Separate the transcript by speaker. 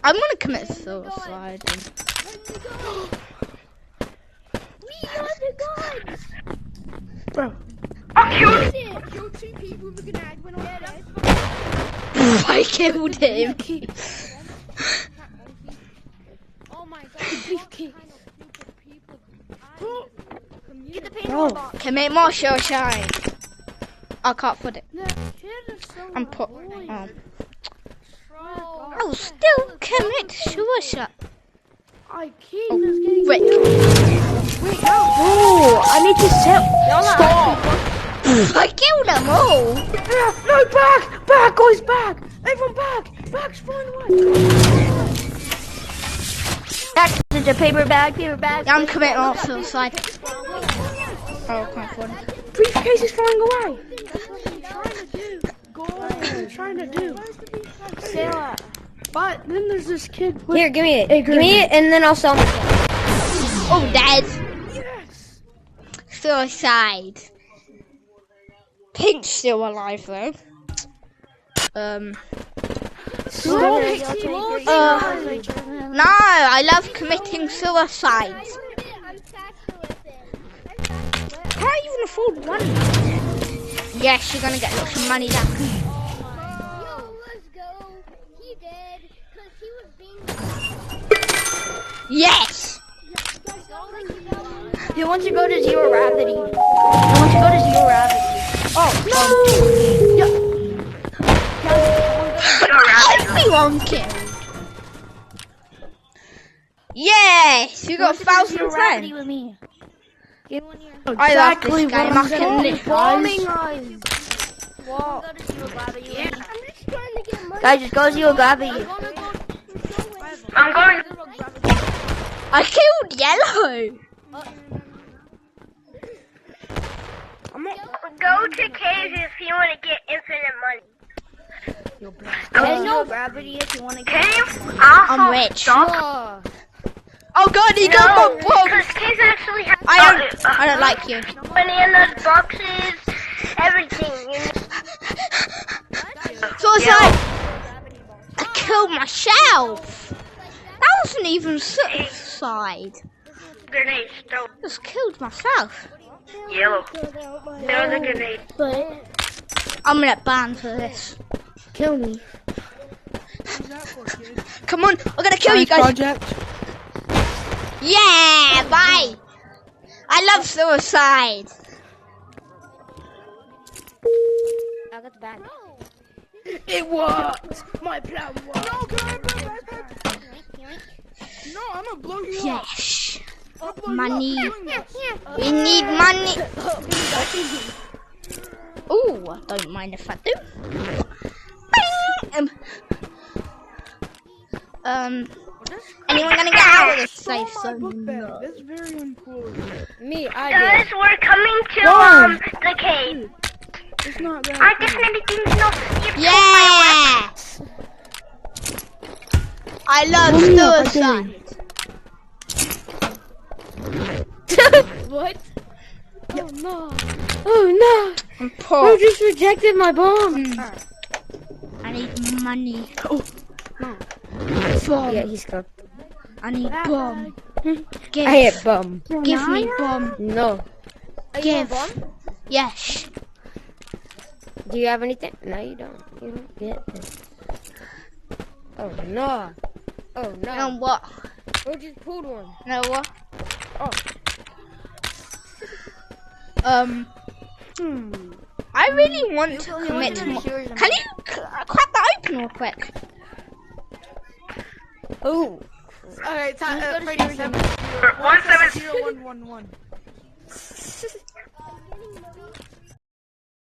Speaker 1: I'm gonna commit suicide.
Speaker 2: We got the guns!
Speaker 1: Bro.
Speaker 2: Killed two people with a grenade when I was
Speaker 1: I killed him.
Speaker 2: Oh my god. Get the
Speaker 1: Bro, commit more suicide. I can't put it. I'm put. I'll still commit suicide.
Speaker 2: I keep just getting
Speaker 1: Wait.
Speaker 2: Wait, no.
Speaker 1: Oh, I need to stop. I killed them all.
Speaker 2: No, back! Back, guys, back! Everyone back! Back's flying away!
Speaker 3: Back to the paper bag.
Speaker 1: I'm committing all suicide. Oh, I can't afford it.
Speaker 2: Briefcase is flying away! That's what I'm trying to do. That's what I'm trying to do.
Speaker 3: Sarah.
Speaker 2: But then there's this kid with...
Speaker 3: Here, give me it. Give me it, and then I'll sell myself.
Speaker 1: Oh, dead.
Speaker 2: Yes!
Speaker 1: Suicide. Pink's still alive though. No, I love committing suicide. Can't even afford one. Yes, you're gonna get lots of money back. Yes.
Speaker 3: He wants to go to zero gravity.
Speaker 1: Everyone killed. Yes, you got 1,000%.
Speaker 3: With me. Get one here.
Speaker 1: I love this game. I can live.
Speaker 3: Bombing us. Whoa. Guys, just go zero gravity.
Speaker 4: I'm going.
Speaker 1: I killed Yellow.
Speaker 4: Go to caves if you want to get infinite money.
Speaker 3: There's no gravity if you want to get.
Speaker 4: Caves
Speaker 1: I'm rich. Oh god, he got my
Speaker 4: because
Speaker 1: box.
Speaker 4: caves actually have
Speaker 1: I don't like you.
Speaker 4: bananas, boxes, everything.
Speaker 1: Suicide. I killed myself. That wasn't even suicide.
Speaker 4: Grenades, throw.
Speaker 1: Just killed myself.
Speaker 4: Yellow. Throw the grenade.
Speaker 1: I'm gonna get banned for this.
Speaker 3: Kill me.
Speaker 1: Come on, I'm gonna kill you guys.
Speaker 2: Project.
Speaker 1: Yeah, bye. I love suicide.
Speaker 3: I got the bag.
Speaker 2: It worked! My plan worked! No, no, I'm gonna blow you up!
Speaker 1: Yes. Money. We need money. Ooh, I don't mind if I do. Bing! Anyone gonna get out of this safe zone? No.
Speaker 2: That's very important.
Speaker 3: Me, I
Speaker 4: Guys, we're coming to the cave.
Speaker 2: It's not that.
Speaker 4: I guess anything's not.
Speaker 1: Yes! I love suicide.
Speaker 3: What?
Speaker 2: Oh no.
Speaker 3: Oh no!
Speaker 1: I'm poor.
Speaker 3: Bro just rejected my bomb.
Speaker 1: I need money.
Speaker 3: Yeah, he's cooked.
Speaker 1: I need bomb. Give.
Speaker 3: I hit bum.
Speaker 1: Give me bomb.
Speaker 3: No.
Speaker 1: Give. Yes.
Speaker 3: Do you have anything? No, you don't. You don't get this. Oh no. Oh no.
Speaker 1: And what?
Speaker 3: Bro just pulled one.
Speaker 1: No what?
Speaker 3: Oh.
Speaker 1: I really want to commit more. Can you crack that open real quick?
Speaker 3: Oh.
Speaker 2: Alright, time.
Speaker 3: Let's go to
Speaker 2: 7
Speaker 4: 170.
Speaker 2: 111.